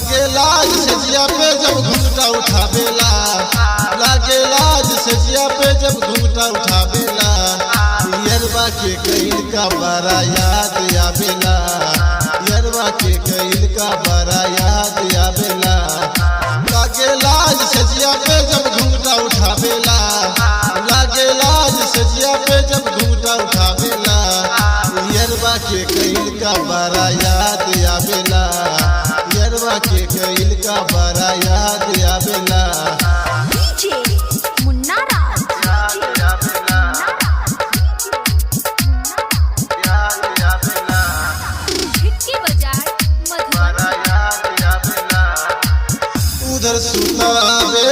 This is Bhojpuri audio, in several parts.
लागे लाज सजिया पे जब घूंघटा उठावेला, लागे लाज सजिया पे जब घूंघटा उठावेला, यरवा के कईल का बड़ा याद आवेला, यरवा के कईल का बड़ा याद आवेला। लागे लाज सजिया पे जब घूंघटा उठावेला, लागे लाज सजिया पे जब घूंघटा उठावेला, यरवा के कईल का बड़ा याद आवेला, यरवा के कईल का बड़ा याद आवेला। डीजे मुन्ना राज झिटकी बाजार मधुबनी। उधर सुतावे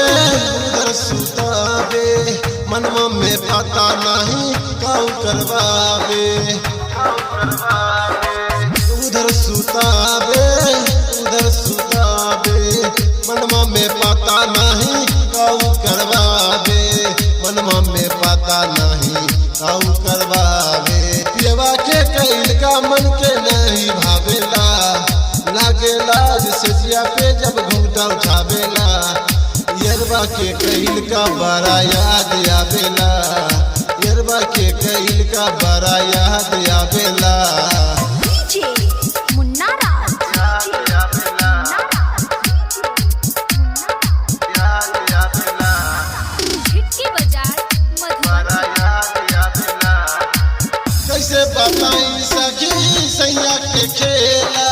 मनवा में पता नहीं काऊ करवावे, उधर सुतावे मनवा में पता नहीं काऊ करवावे, मनवा में पता नहीं काऊ करवावे। पियवा के कईल का मन के नहीं भावेला, लागे लाज सजिया पे जब घूंघटा उठावेला, यरवा के कईल का बड़ा याद आवेला, यरवा के कईल का बड़ा याद आवेला। डीजे मुन्ना राज झिटकी बाजार मधुबनी। कैसे बताई सखी सैया के खेला,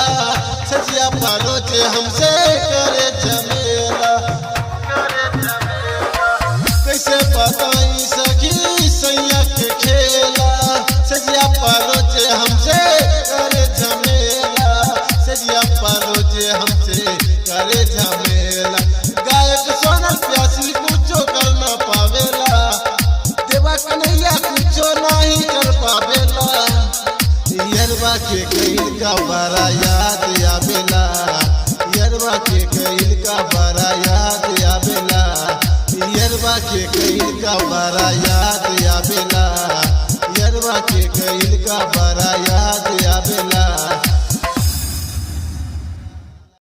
सजिया पारोचे हमसे करे झमेला, कैसे बताई सखी सैया के खेला, सजिया पारोचे हमसे करे झमेला, सजिया पारोचे हमसे करे झमेला। गायक सोनल प्यासी कुछो कर ना पावेला, देवा कन्हैया कुछो नहीं कर पावेला, यरवा के कईल का बड़ा याद आवेला, यरवा के कईल का बड़ा याद आवेला, यरवा के कईल का बड़ा याद आवेला, यरवा के कईल का बड़ा